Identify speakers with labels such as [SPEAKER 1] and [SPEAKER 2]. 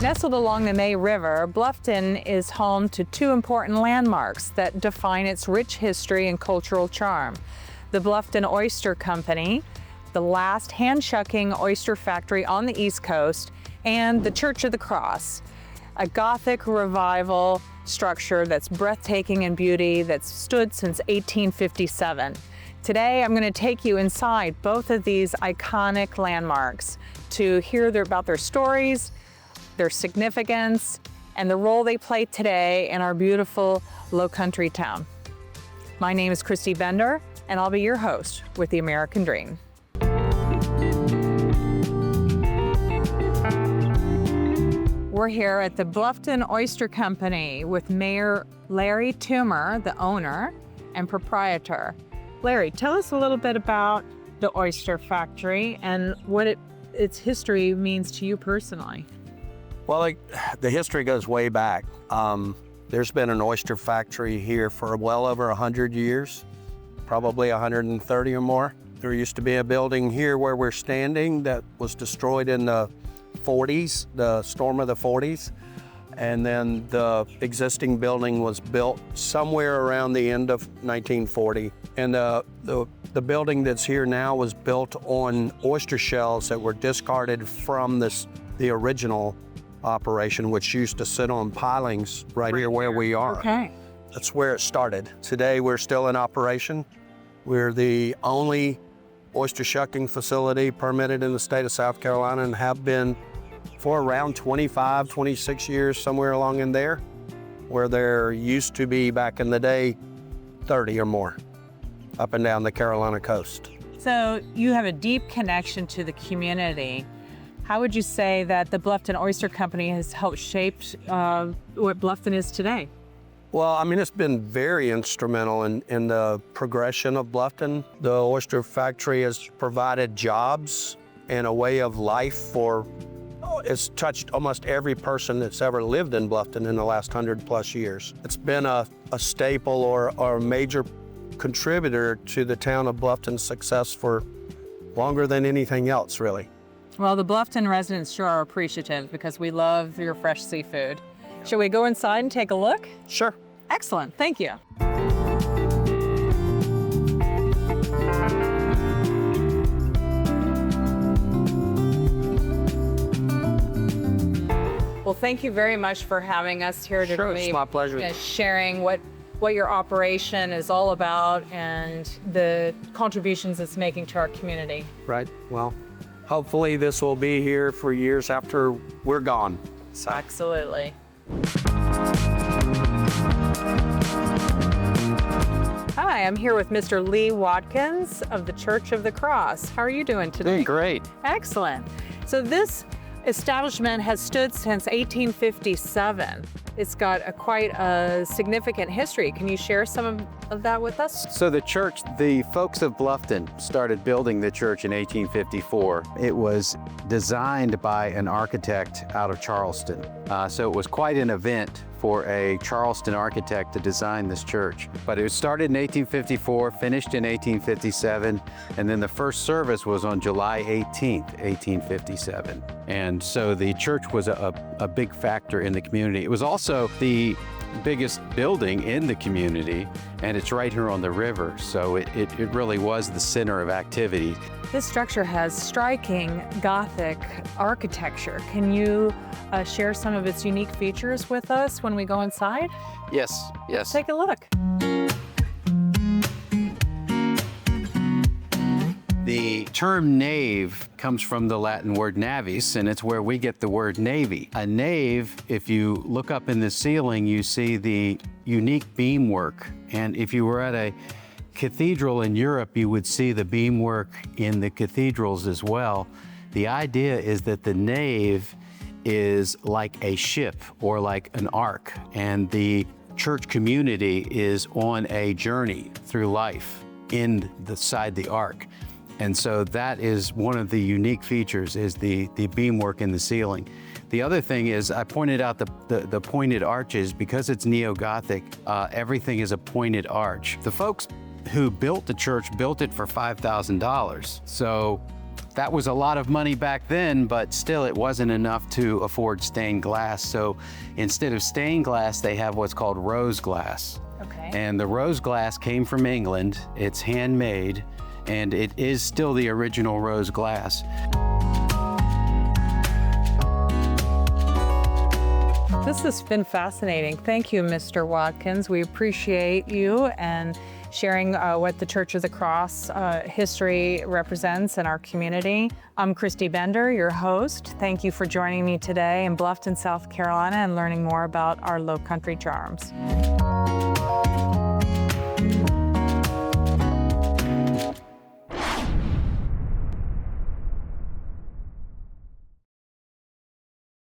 [SPEAKER 1] Nestled along the May River, Bluffton is home to two important landmarks that define its rich history and cultural charm. The Bluffton Oyster Company, the last hand-shucking oyster factory on the East Coast, and the Church of the Cross, a Gothic Revival structure that's breathtaking in beauty that's stood since 1857. Today, I'm going to take you inside both of these iconic landmarks to hear about their stories, their significance, and the role they play today in our beautiful Lowcountry town. My name is Christy Bender, and I'll be your host with The American Dream. We're here at the Bluffton Oyster Company with Mayor Larry Toomer, the owner and proprietor. Larry, tell us a little bit about the oyster factory and what its history means to you personally.
[SPEAKER 2] Well, the history goes way back. There's been an oyster factory here for well over 100 years, probably 130 or more. There used to be a building here where we're standing that was destroyed in the 40s, the storm of the 40s. And then the existing building was built somewhere around the end of 1940. And the building that's here now was built on oyster shells that were discarded from the original operation, which used to sit on pilings right here where we are.
[SPEAKER 1] Okay.
[SPEAKER 2] That's where it started. Today we're still in operation. We're the only oyster shucking facility permitted in the state of South Carolina and have been for around 25, 26 years, somewhere along in there, where there used to be back in the day 30 or more up and down the Carolina coast.
[SPEAKER 1] So you have a deep connection to the community. How would you say that the Bluffton Oyster Company has helped shape what Bluffton is today?
[SPEAKER 2] Well, I mean, it's been very instrumental in the progression of Bluffton. The oyster factory has provided jobs and a way of life for, it's touched almost every person that's ever lived in Bluffton in the last 100+ years. It's been a staple or a major contributor to the town of Bluffton's success for longer than anything else, really.
[SPEAKER 1] Well, the Bluffton residents sure are appreciative because we love your fresh seafood. Shall we go inside and take a look?
[SPEAKER 2] Sure.
[SPEAKER 1] Excellent, thank you. Well, thank you very much for having us here today.
[SPEAKER 2] Sure, it's my pleasure.
[SPEAKER 1] Sharing what your operation is all about and the contributions it's making to our community.
[SPEAKER 2] Right, well, hopefully this will be here for years after we're gone. So.
[SPEAKER 1] Absolutely. Hi, I'm here with Mr. Lee Watkins of the Church of the Cross. How are you doing today?
[SPEAKER 3] Doing great.
[SPEAKER 1] Excellent. So this establishment has stood since 1857. It's got quite a significant history. Can you share some of that with us?
[SPEAKER 3] So the church, the folks of Bluffton started building the church in 1854. It was designed by an architect out of Charleston. So it was quite an event for a Charleston architect to design this church. But it was started in 1854, finished in 1857, and then the first service was on July 18th, 1857. And so the church was a big factor in the community. It was also the biggest building in the community, and it's right here on the river, so it really was the center of activity.
[SPEAKER 1] This structure has striking Gothic architecture. Can you share some of its unique features with us when we go inside?
[SPEAKER 3] Yes.
[SPEAKER 1] Let's take a look.
[SPEAKER 3] The term nave comes from the Latin word navis, and it's where we get the word navy. A nave, if you look up in the ceiling, you see the unique beamwork. And if you were at a cathedral in Europe, you would see the beamwork in the cathedrals as well. The idea is that the nave is like a ship or like an ark, and the church community is on a journey through life inside the ark. And so that is one of the unique features, is the beamwork in the ceiling. The other thing is, I pointed out the pointed arches. Because it's neo-Gothic, everything is a pointed arch. The folks who built the church built it for $5,000. So That was a lot of money back then, but still it wasn't enough to afford stained glass. So instead of stained glass, they have what's called rose glass.
[SPEAKER 1] Okay.
[SPEAKER 3] And the rose glass came from England. It's handmade, and it is still the original rose glass.
[SPEAKER 1] This has been fascinating. Thank you, Mr. Watkins. We appreciate you and sharing what the Church of the Cross history represents in our community. I'm Christy Bender, your host. Thank you for joining me today in Bluffton, South Carolina, and learning more about our Lowcountry charms.